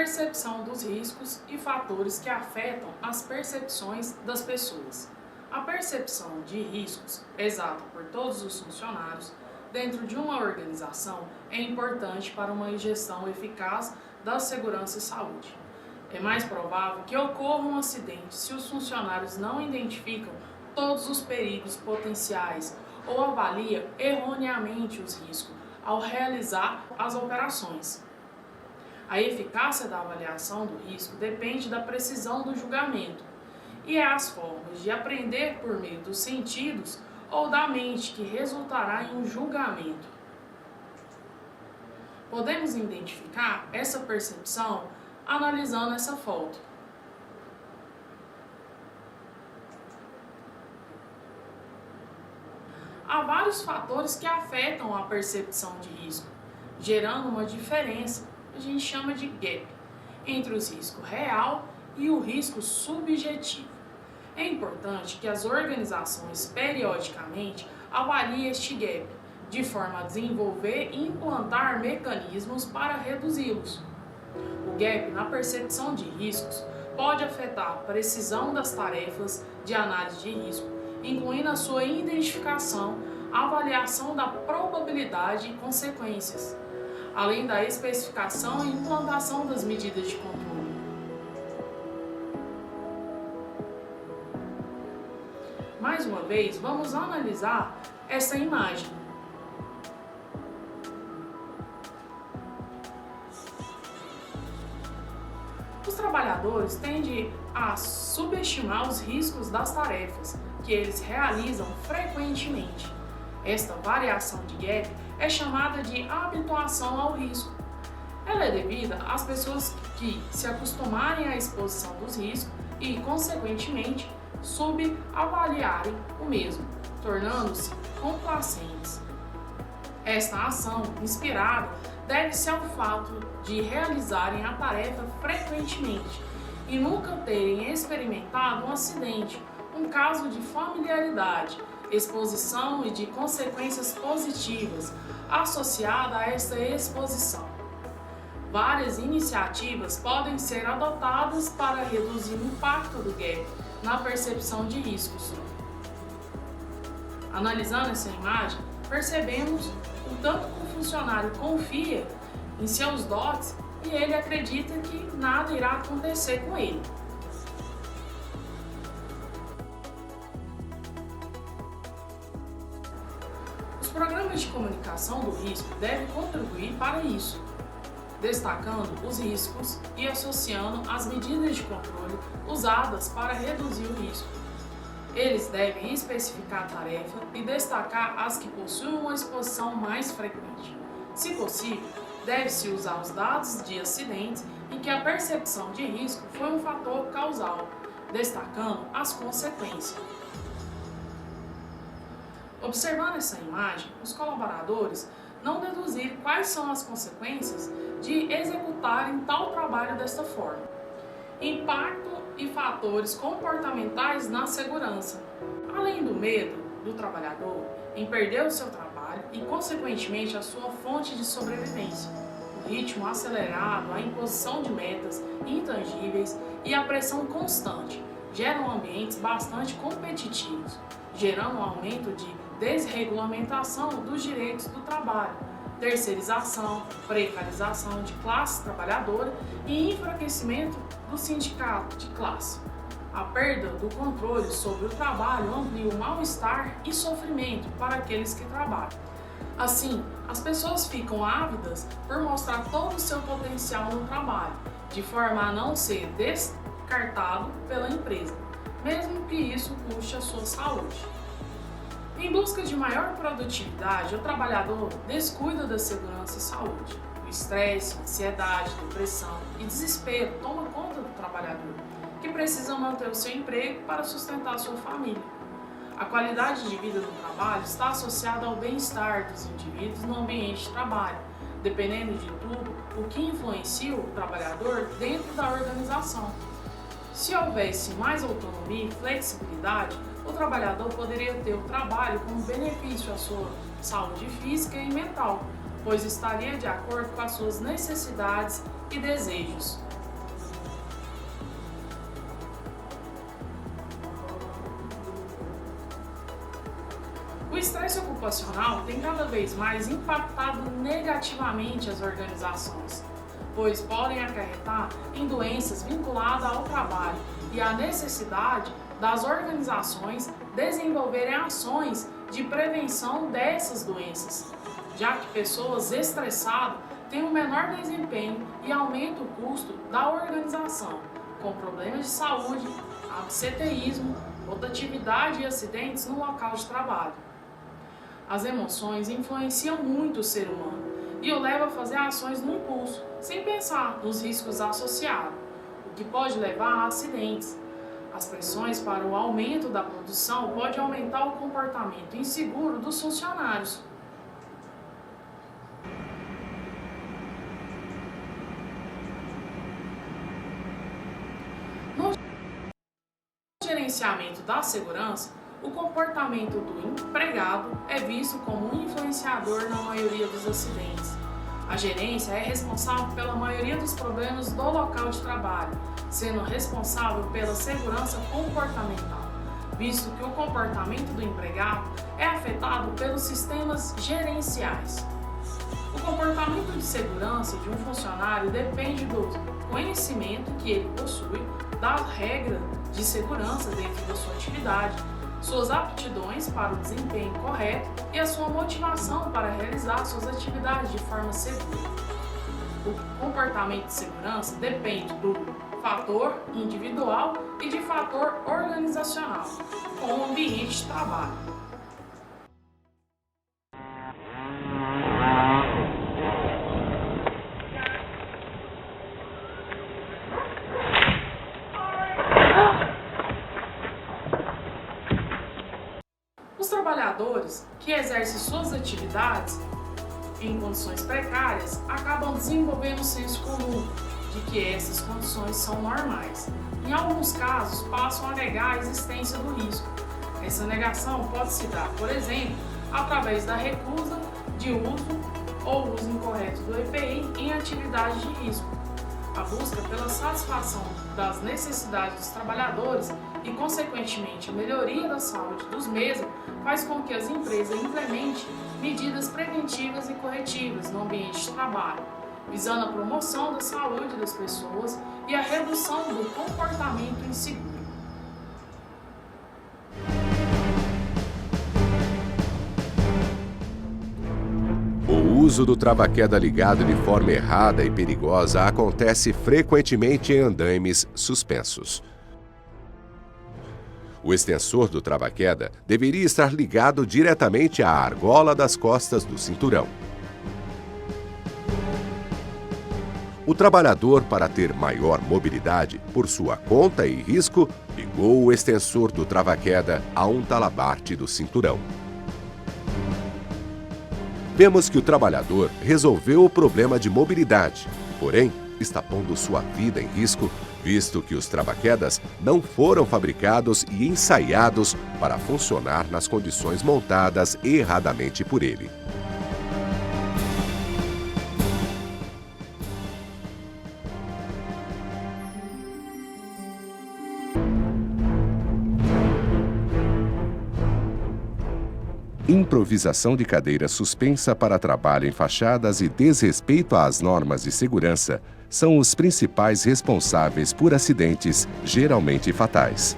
percepção dos riscos e fatores que afetam as percepções das pessoas. A percepção de riscos, exata por todos os funcionários, dentro de uma organização é importante para uma gestão eficaz da segurança e saúde. É mais provável que ocorra um acidente se os funcionários não identificam todos os perigos potenciais ou avaliam erroneamente os riscos ao realizar as operações. A eficácia da avaliação do risco depende da precisão do julgamento e é as formas de aprender por meio dos sentidos ou da mente que resultará em um julgamento. Podemos identificar essa percepção analisando essa foto. Há vários fatores que afetam a percepção de risco, gerando uma diferença que a gente chama de gap entre o risco real e o risco subjetivo. É importante que as organizações periodicamente avaliem este gap, de forma a desenvolver e implantar mecanismos para reduzi-los. O gap na percepção de riscos pode afetar a precisão das tarefas de análise de risco, incluindo a sua identificação, avaliação da probabilidade e consequências, além da especificação e implantação das medidas de controle. Mais uma vez, vamos analisar essa imagem. Os trabalhadores tendem a subestimar os riscos das tarefas que eles realizam frequentemente. Esta variação de gap é chamada de habituação ao risco. Ela é devida às pessoas que se acostumarem à exposição dos riscos e, consequentemente, subavaliarem o mesmo, tornando-se complacentes. Esta ação inspirada deve-se ao fato de realizarem a tarefa frequentemente e nunca terem experimentado um acidente, um caso de familiaridade, exposição e de consequências positivas associada a esta exposição. Várias iniciativas podem ser adotadas para reduzir o impacto do gap na percepção de riscos. Analisando essa imagem, percebemos o tanto que o funcionário confia em seus dotes e ele acredita que nada irá acontecer com ele. Os programas de comunicação do risco devem contribuir para isso, destacando os riscos e associando as medidas de controle usadas para reduzir o risco. Eles devem especificar a tarefa e destacar as que possuem uma exposição mais frequente. Se possível, deve-se usar os dados de acidentes em que a percepção de risco foi um fator causal, destacando as consequências. Observando essa imagem, os colaboradores não deduziram quais são as consequências de executarem tal trabalho desta forma. Impacto e fatores comportamentais na segurança. Além do medo do trabalhador em perder o seu trabalho e, consequentemente, a sua fonte de sobrevivência, o ritmo acelerado, a imposição de metas intangíveis e a pressão constante geram ambientes bastante competitivos, gerando um aumento de desregulamentação dos direitos do trabalho, terceirização, precarização de classe trabalhadora e enfraquecimento do sindicato de classe. A perda do controle sobre o trabalho amplia o mal-estar e sofrimento para aqueles que trabalham. Assim, as pessoas ficam ávidas por mostrar todo o seu potencial no trabalho, de forma a não ser descartado pela empresa, mesmo que isso custe a sua saúde. Em busca de maior produtividade, o trabalhador descuida da segurança e saúde. O estresse, ansiedade, depressão e desespero tomam conta do trabalhador, que precisa manter o seu emprego para sustentar a sua família. A qualidade de vida no trabalho está associada ao bem-estar dos indivíduos no ambiente de trabalho, dependendo de tudo o que influencia o trabalhador dentro da organização. Se houvesse mais autonomia e flexibilidade, o trabalhador poderia ter o trabalho como benefício à sua saúde física e mental, pois estaria de acordo com as suas necessidades e desejos. estresse ocupacional tem cada vez mais impactado negativamente as organizações, pois podem acarretar em doenças vinculadas ao trabalho e a necessidade das organizações desenvolverem ações de prevenção dessas doenças, já que pessoas estressadas têm um menor desempenho e aumenta o custo da organização, com problemas de saúde, absenteísmo, rotatividade e acidentes no local de trabalho. As emoções influenciam muito o ser humano e o levam a fazer ações no impulso, sem pensar nos riscos associados, o que pode levar a acidentes. As pressões para o aumento da produção podem aumentar o comportamento inseguro dos funcionários. No gerenciamento da segurança, o comportamento do empregado é visto como um influenciador na maioria dos acidentes. A gerência é responsável pela maioria dos problemas do local de trabalho, sendo responsável pela segurança comportamental, visto que o comportamento do empregado é afetado pelos sistemas gerenciais. O comportamento de segurança de um funcionário depende do conhecimento que ele possui da regra de segurança dentro da sua atividade, suas aptidões para o desempenho correto e a sua motivação para realizar suas atividades de forma segura. O comportamento de segurança depende do fator individual e de fator organizacional, como o ambiente de trabalho. Os trabalhadores que exercem suas atividades em condições precárias acabam desenvolvendo o senso comum de que essas condições são normais. Em alguns casos, passam a negar a existência do risco. Essa negação pode se dar, por exemplo, através da recusa de uso ou uso incorreto do EPI em atividades de risco. A busca pela satisfação das necessidades dos trabalhadores e, consequentemente, a melhoria da saúde dos mesmos faz com que as empresas implementem medidas preventivas e corretivas no ambiente de trabalho, visando a promoção da saúde das pessoas e a redução do comportamento inseguro. O uso do trava-queda ligado de forma errada e perigosa acontece frequentemente em andaimes suspensos. O extensor do trava-queda deveria estar ligado diretamente à argola das costas do cinturão. O trabalhador, para ter maior mobilidade, por sua conta e risco, ligou o extensor do trava-queda a um talabarte do cinturão. Vemos que o trabalhador resolveu o problema de mobilidade, porém, está pondo sua vida em risco, visto que os trava-quedas não foram fabricados e ensaiados para funcionar nas condições montadas erradamente por ele. Improvisação de cadeira suspensa para trabalho em fachadas e desrespeito às normas de segurança são os principais responsáveis por acidentes, geralmente fatais.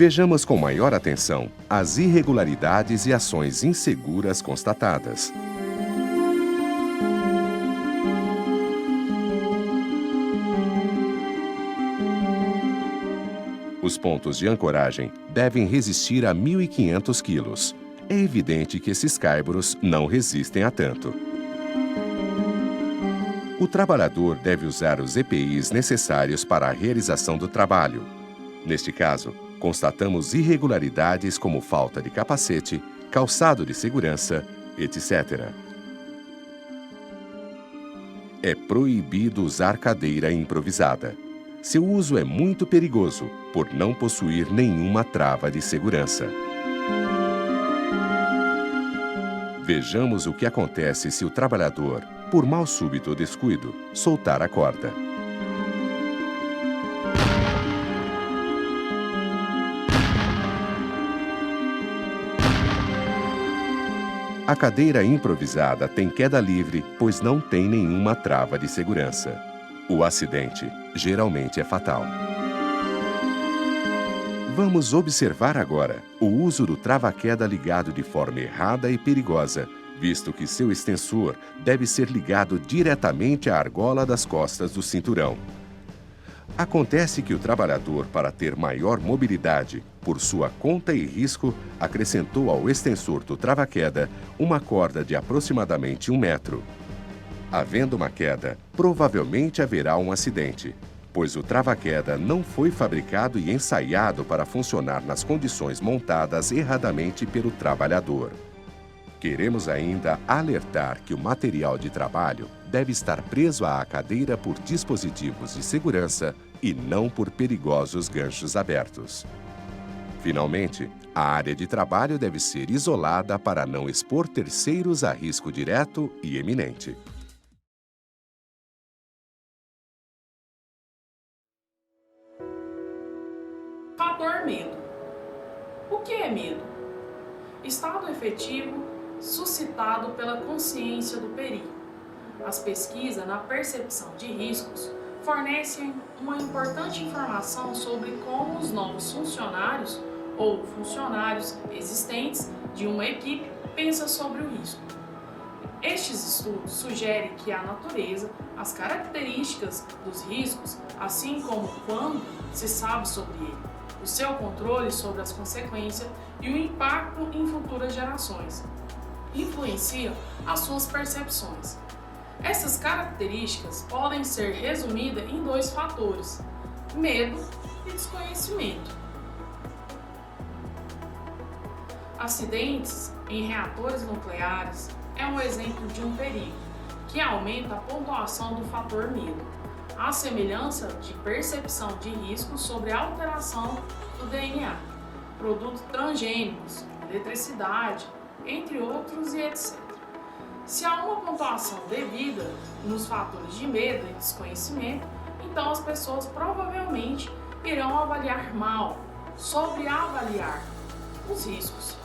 Vejamos com maior atenção as irregularidades e ações inseguras constatadas. Os pontos de ancoragem devem resistir a 1.500 quilos. É evidente que esses caibros não resistem a tanto. O trabalhador deve usar os EPIs necessários para a realização do trabalho. Neste caso, constatamos irregularidades como falta de capacete, calçado de segurança, etc. É proibido usar cadeira improvisada. Seu uso é muito perigoso, por não possuir nenhuma trava de segurança. Vejamos o que acontece se o trabalhador, por mal súbito ou descuido, soltar a corda. A cadeira improvisada tem queda livre, pois não tem nenhuma trava de segurança. O acidente geralmente é fatal. Vamos observar agora o uso do trava-queda ligado de forma errada e perigosa, visto que seu extensor deve ser ligado diretamente à argola das costas do cinturão. Acontece que o trabalhador, para ter maior mobilidade, por sua conta e risco, acrescentou ao extensor do trava-queda uma corda de aproximadamente 1 metro. Havendo uma queda, provavelmente haverá um acidente, pois o trava-queda não foi fabricado e ensaiado para funcionar nas condições montadas erradamente pelo trabalhador. Queremos ainda alertar que o material de trabalho deve estar preso à cadeira por dispositivos de segurança e não por perigosos ganchos abertos. Finalmente, a área de trabalho deve ser isolada para não expor terceiros a risco direto e eminente. Fator medo. O que é medo? Estado efetivo suscitado pela consciência do perigo. As pesquisas na percepção de riscos fornecem uma importante informação sobre como os novos funcionários ou funcionários existentes de uma equipe pensam sobre o risco. Estes estudos sugerem que a natureza, as características dos riscos, assim como quando se sabe sobre ele, o seu controle sobre as consequências e o impacto em futuras gerações, influenciam as suas percepções. Essas características podem ser resumidas em 2 fatores: medo e desconhecimento. Acidentes em reatores nucleares é um exemplo de um perigo que aumenta a pontuação do fator medo, à semelhança de percepção de risco sobre a alteração do DNA, produtos transgênicos, eletricidade, entre outros e etc. Se há uma pontuação devida nos fatores de medo e desconhecimento, então as pessoas provavelmente irão avaliar mal, sobreavaliar os riscos.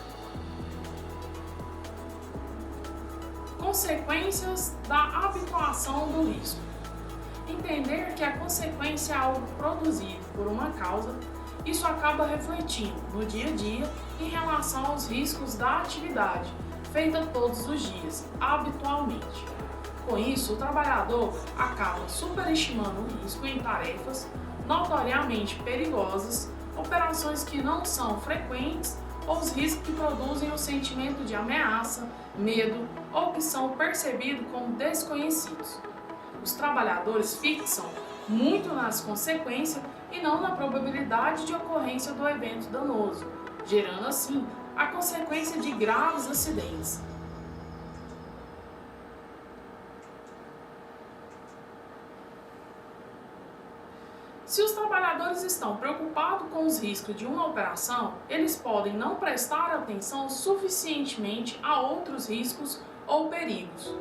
Consequências da habituação do risco. Entender que a consequência é algo produzido por uma causa, isso acaba refletindo no dia a dia em relação aos riscos da atividade feita todos os dias, habitualmente. Com isso, o trabalhador acaba superestimando o risco em tarefas notoriamente perigosas, operações que não são frequentes ou os riscos que produzem o sentimento de ameaça, medo ou que são percebidos como desconhecidos. Os trabalhadores fixam muito nas consequências e não na probabilidade de ocorrência do evento danoso, gerando assim a consequência de graves acidentes. Se os trabalhadores estão preocupados com os riscos de uma operação, eles podem não prestar atenção suficientemente a outros riscos ou perigos.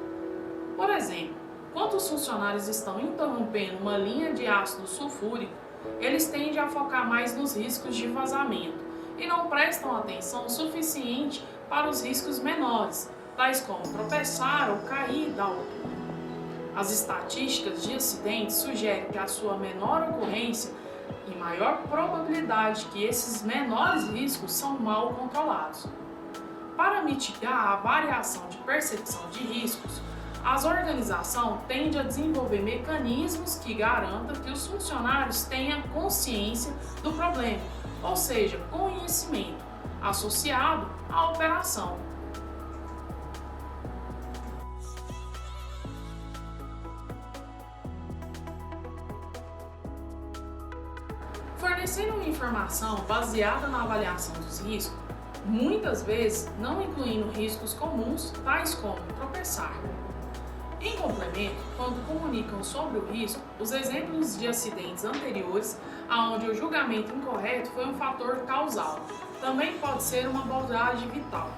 Por exemplo, quando os funcionários estão interrompendo uma linha de ácido sulfúrico, eles tendem a focar mais nos riscos de vazamento e não prestam atenção suficiente para os riscos menores, tais como tropeçar ou cair da altura. As estatísticas de acidentes sugerem que a sua menor ocorrência e maior probabilidade que esses menores riscos são mal controlados. Para mitigar a variação de percepção de riscos, as organizações tendem a desenvolver mecanismos que garantam que os funcionários tenham consciência do problema, ou seja, conhecimento, associado à operação. Fornecendo uma informação baseada na avaliação dos riscos, muitas vezes não incluindo riscos comuns, tais como tropeçar. Em complemento, quando comunicam sobre o risco, os exemplos de acidentes anteriores, onde o julgamento incorreto foi um fator causal, também pode ser uma abordagem vital.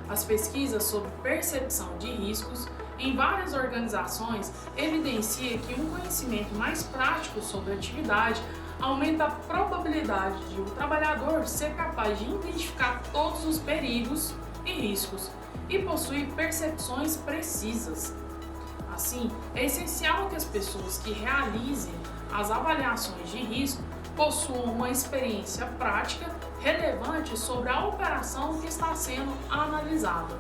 As pesquisas sobre percepção de riscos em várias organizações evidenciam que um conhecimento mais prático sobre a atividade aumenta a probabilidade de o trabalhador ser capaz de identificar todos os perigos e riscos e possuir percepções precisas. Assim, é essencial que as pessoas que realizem as avaliações de risco possuam uma experiência prática relevante sobre a operação que está sendo analisada.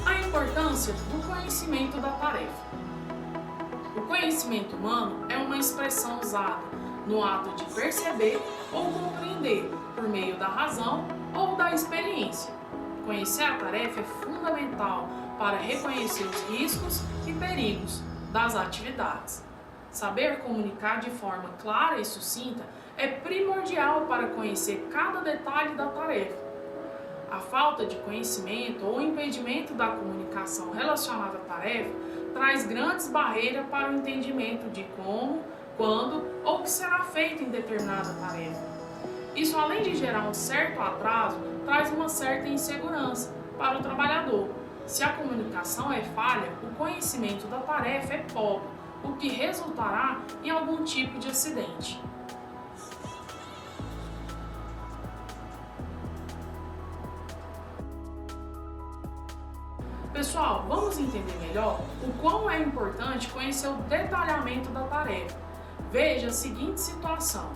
A importância do conhecimento da tarefa. O conhecimento humano é uma expressão usada no ato de perceber ou compreender por meio da razão ou da experiência. Conhecer a tarefa é fundamental para reconhecer os riscos e perigos das atividades. Saber comunicar de forma clara e sucinta é primordial para conhecer cada detalhe da tarefa. A falta de conhecimento ou impedimento da comunicação relacionada à tarefa traz grandes barreiras para o entendimento de como, quando ou o que será feito em determinada tarefa. Isso, além de gerar um certo atraso, traz uma certa insegurança para o trabalhador. Se a comunicação é falha, o conhecimento da tarefa é pobre, o que resultará em algum tipo de acidente. Pessoal, vamos entender melhor o quão é importante conhecer o detalhamento da tarefa. Veja a seguinte situação.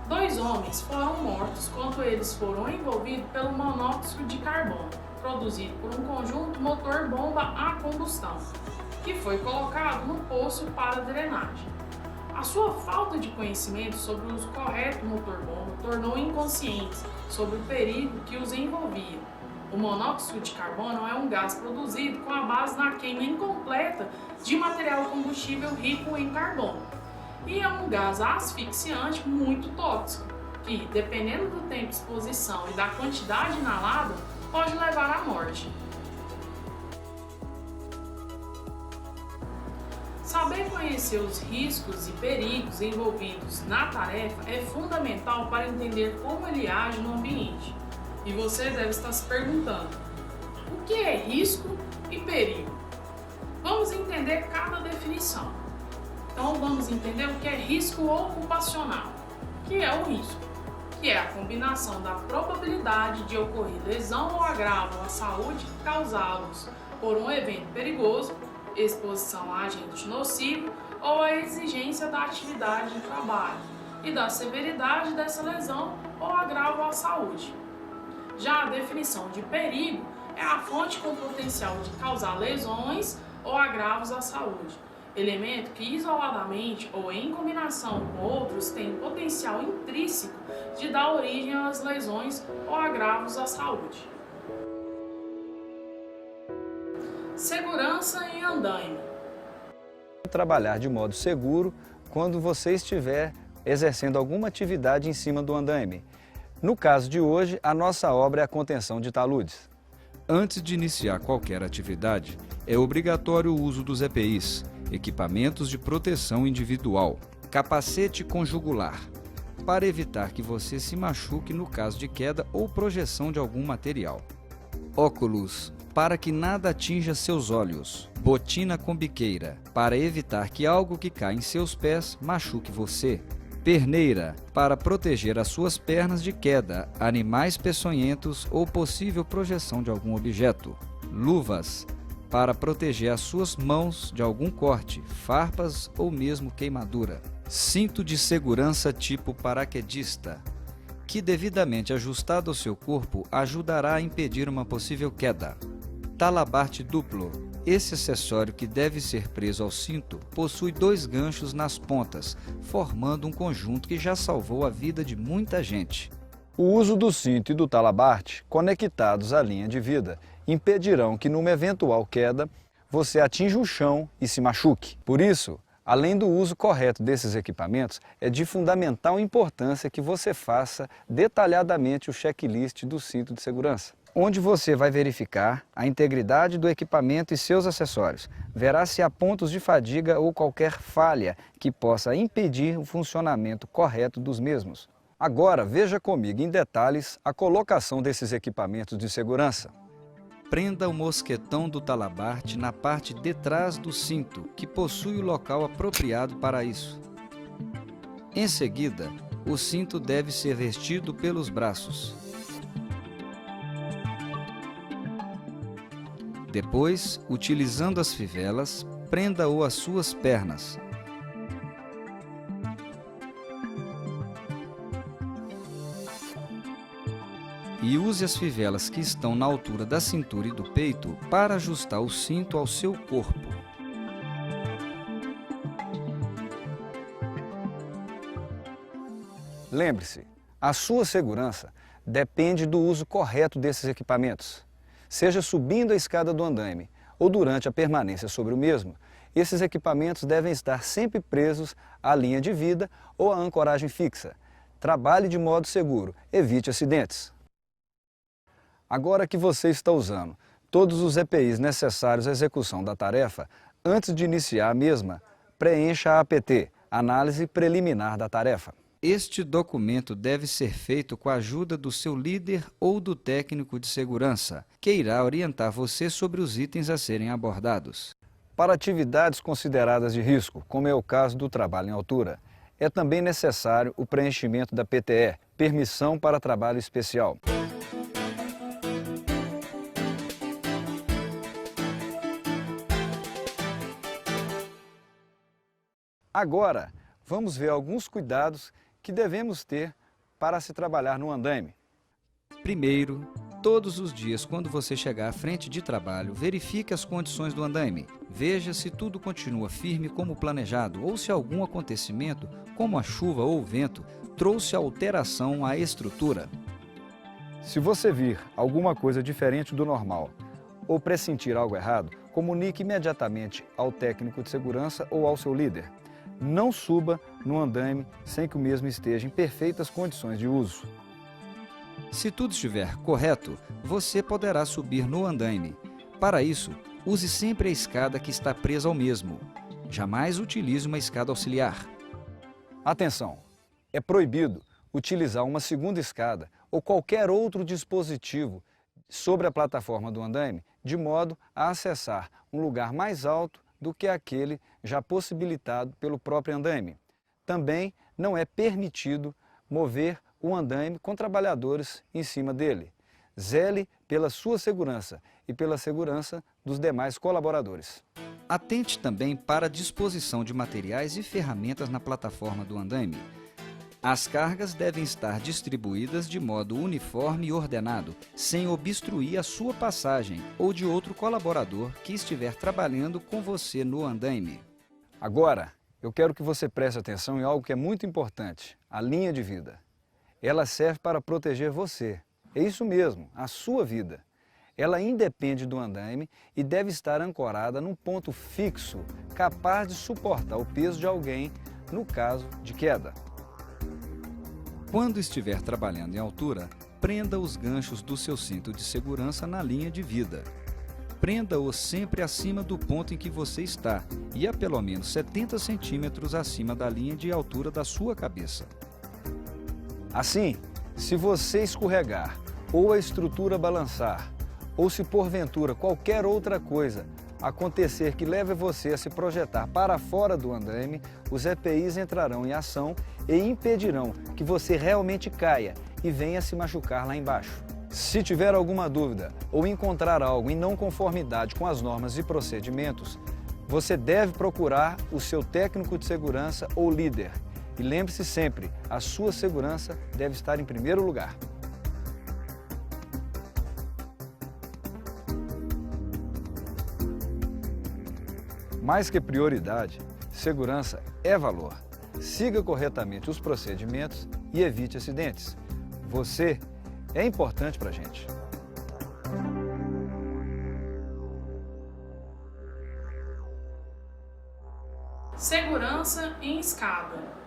2 homens foram mortos quando eles foram envolvidos pelo monóxido de carbono, produzido por um conjunto motor-bomba a combustão, que foi colocado no poço para drenagem. A sua falta de conhecimento sobre o uso correto do motor-bomba tornou inconscientes sobre o perigo que os envolvia. O monóxido de carbono é um gás produzido com a base na queima incompleta de material combustível rico em carbono. E é um gás asfixiante muito tóxico, que, dependendo do tempo de exposição e da quantidade inalada, pode levar à morte. Saber conhecer os riscos e perigos envolvidos na tarefa é fundamental para entender como ele age no ambiente. E você deve estar se perguntando, o que é risco e perigo? Vamos entender cada definição. Então vamos entender o que é risco ocupacional, que é o risco, que é a combinação da probabilidade de ocorrer lesão ou agravo à saúde causados por um evento perigoso, exposição a agente nocivo ou a exigência da atividade de trabalho e da severidade dessa lesão ou agravo à saúde. Já a definição de perigo é a fonte com potencial de causar lesões ou agravos à saúde, elemento que isoladamente ou em combinação com outros tem potencial intrínseco de dar origem às lesões ou agravos à saúde. Segurança em andaime. Trabalhar de modo seguro quando você estiver exercendo alguma atividade em cima do andaime. No caso de hoje, a nossa obra é a contenção de taludes. Antes de iniciar qualquer atividade, é obrigatório o uso dos EPIs, equipamentos de proteção individual, capacete com jugular, para evitar que você se machuque no caso de queda ou projeção de algum material. Óculos, para que nada atinja seus olhos. Botina com biqueira, para evitar que algo que cai em seus pés machuque você. Perneira, para proteger as suas pernas de queda, animais peçonhentos ou possível projeção de algum objeto. Luvas, para proteger as suas mãos de algum corte, farpas ou mesmo queimadura. Cinto de segurança tipo paraquedista, que devidamente ajustado ao seu corpo ajudará a impedir uma possível queda. Talabarte duplo. Esse acessório, que deve ser preso ao cinto, possui 2 ganchos nas pontas, formando um conjunto que já salvou a vida de muita gente. O uso do cinto e do talabarte, conectados à linha de vida, impedirão que, numa eventual queda, você atinja o chão e se machuque. Por isso, além do uso correto desses equipamentos, é de fundamental importância que você faça detalhadamente o checklist do cinto de segurança, onde você vai verificar a integridade do equipamento e seus acessórios. Verá se há pontos de fadiga ou qualquer falha que possa impedir o funcionamento correto dos mesmos. Agora, veja comigo em detalhes a colocação desses equipamentos de segurança. Prenda o mosquetão do talabarte na parte de trás do cinto, que possui o local apropriado para isso. Em seguida, o cinto deve ser vestido pelos braços. Depois, utilizando as fivelas, prenda-o às suas pernas. E use as fivelas que estão na altura da cintura e do peito para ajustar o cinto ao seu corpo. Lembre-se, a sua segurança depende do uso correto desses equipamentos. Seja subindo a escada do andaime ou durante a permanência sobre o mesmo, esses equipamentos devem estar sempre presos à linha de vida ou à ancoragem fixa. Trabalhe de modo seguro, evite acidentes. Agora que você está usando todos os EPIs necessários à execução da tarefa, antes de iniciar a mesma, preencha a APT, Análise Preliminar da Tarefa. Este documento deve ser feito com a ajuda do seu líder ou do técnico de segurança, que irá orientar você sobre os itens a serem abordados. Para atividades consideradas de risco, como é o caso do trabalho em altura, é também necessário o preenchimento da PTE, Permissão para Trabalho Especial. Agora, vamos ver alguns cuidados que devemos ter para se trabalhar no andaime. Primeiro, todos os dias, quando você chegar à frente de trabalho, verifique as condições do andaime. Veja se tudo continua firme como planejado ou se algum acontecimento, como a chuva ou o vento, trouxe alteração à estrutura. Se você vir alguma coisa diferente do normal ou pressentir algo errado, comunique imediatamente ao técnico de segurança ou ao seu líder. Não suba no andaime sem que o mesmo esteja em perfeitas condições de uso. Se tudo estiver correto, você poderá subir no andaime. Para isso, use sempre a escada que está presa ao mesmo. Jamais utilize uma escada auxiliar. Atenção! É proibido utilizar uma segunda escada ou qualquer outro dispositivo sobre a plataforma do andaime, de modo a acessar um lugar mais alto do que aquele já possibilitado pelo próprio andaime. Também não é permitido mover o andaime com trabalhadores em cima dele. Zele pela sua segurança e pela segurança dos demais colaboradores. Atente também para a disposição de materiais e ferramentas na plataforma do andaime. As cargas devem estar distribuídas de modo uniforme e ordenado, sem obstruir a sua passagem ou de outro colaborador que estiver trabalhando com você no andaime. Agora, eu quero que você preste atenção em algo que é muito importante, a linha de vida. Ela serve para proteger você. É isso mesmo, a sua vida. Ela independe do andaime e deve estar ancorada num ponto fixo, capaz de suportar o peso de alguém no caso de queda. Quando estiver trabalhando em altura, prenda os ganchos do seu cinto de segurança na linha de vida. Prenda-o sempre acima do ponto em que você está e a pelo menos 70 centímetros acima da linha de altura da sua cabeça. Assim, se você escorregar ou a estrutura balançar, ou se porventura qualquer outra coisa acontecer que leve você a se projetar para fora do andaime, os EPIs entrarão em ação e impedirão que você realmente caia e venha se machucar lá embaixo. Se tiver alguma dúvida ou encontrar algo em não conformidade com as normas e procedimentos, você deve procurar o seu técnico de segurança ou líder. E lembre-se sempre, a sua segurança deve estar em primeiro lugar. Mais que prioridade, segurança é valor. Siga corretamente os procedimentos e evite acidentes. Você é importante para a gente. Segurança em escada.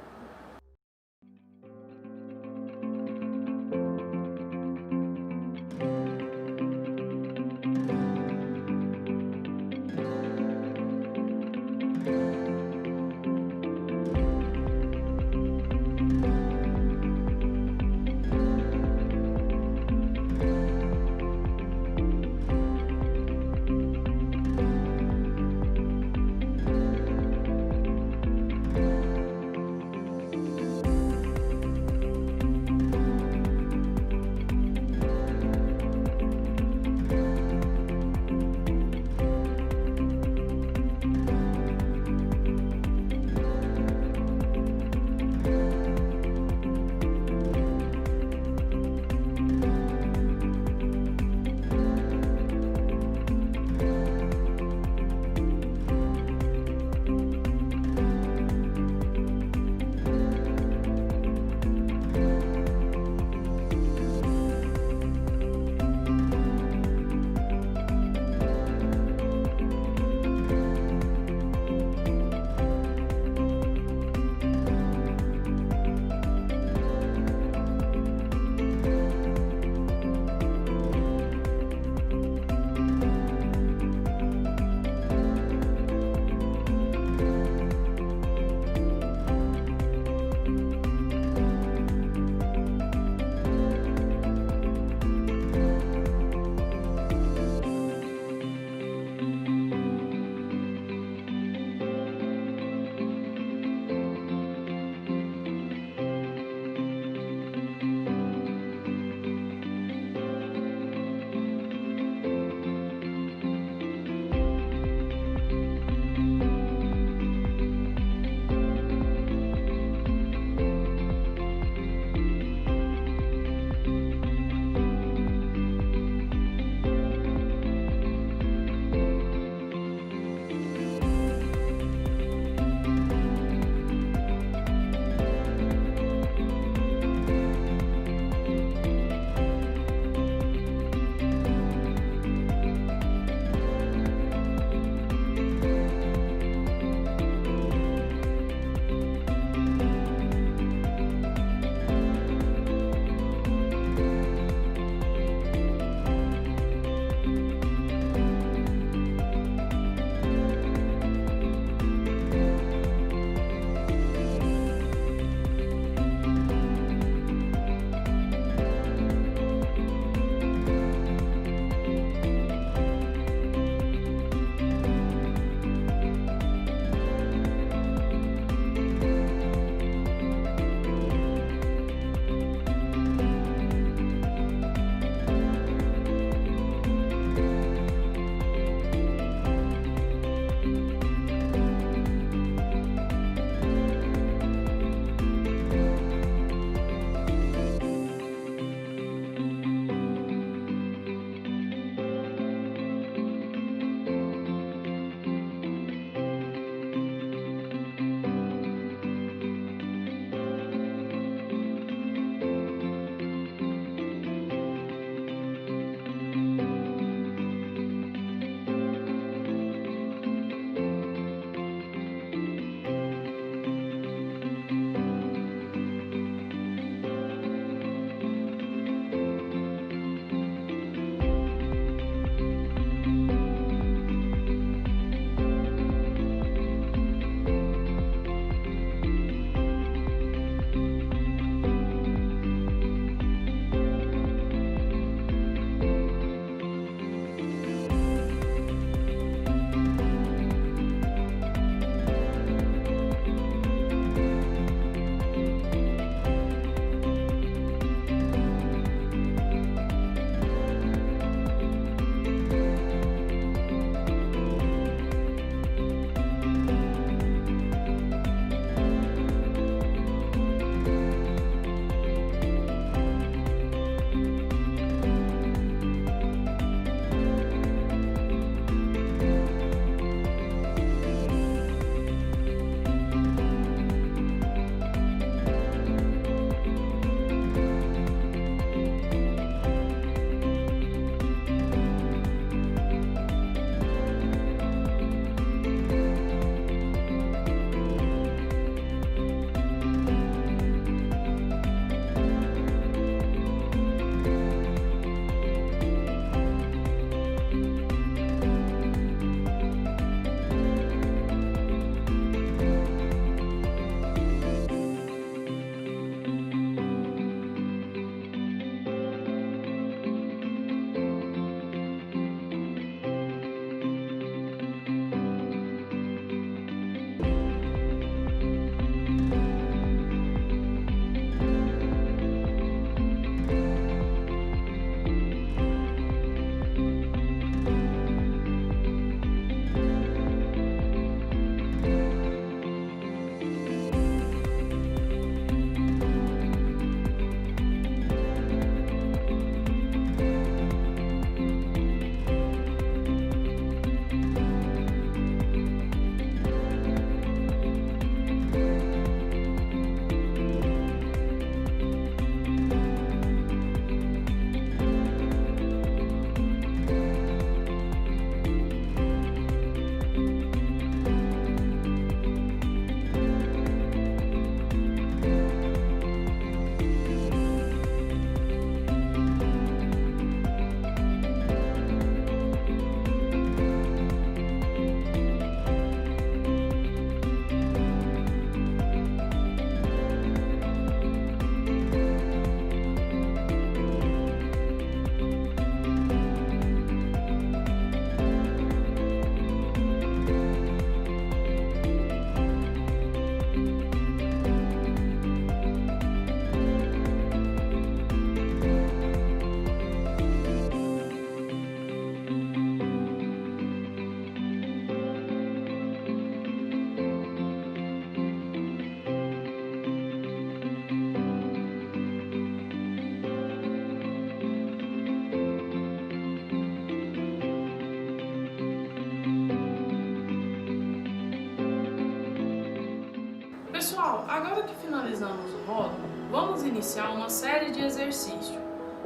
Agora que finalizamos o módulo, vamos iniciar uma série de exercícios,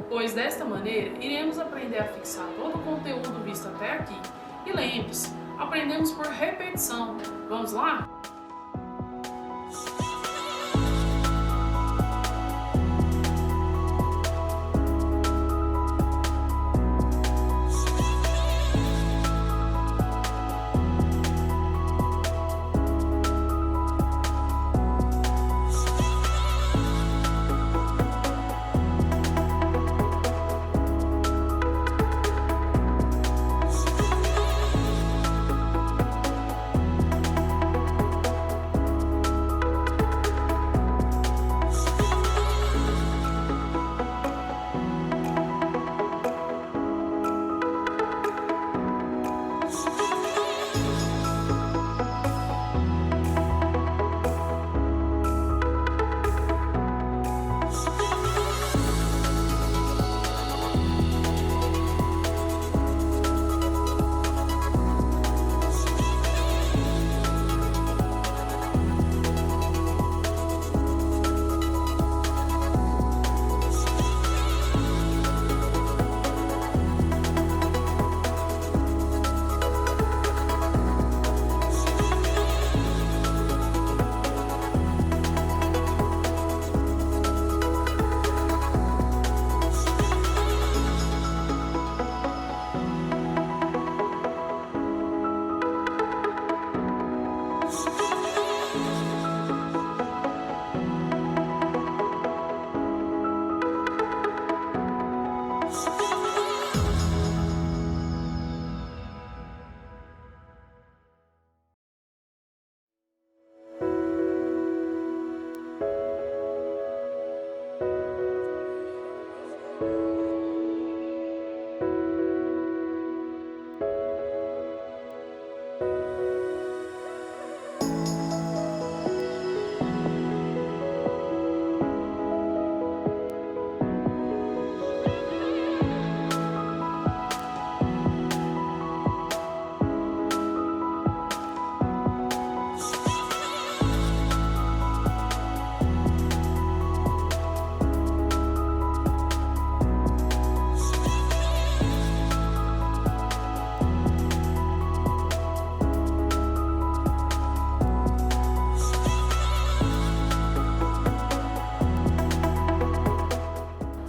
pois desta maneira iremos aprender a fixar todo o conteúdo visto até aqui. E lembre-se, aprendemos por repetição. Vamos lá?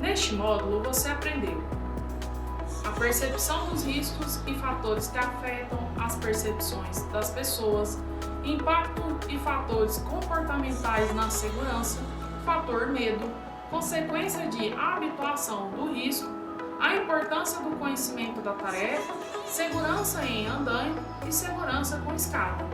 Neste módulo você aprendeu a percepção dos riscos e fatores que afetam as percepções das pessoas, impacto e fatores comportamentais na segurança, fator medo, consequência de habituação do risco, a importância do conhecimento da tarefa, segurança em andaime e segurança com escada.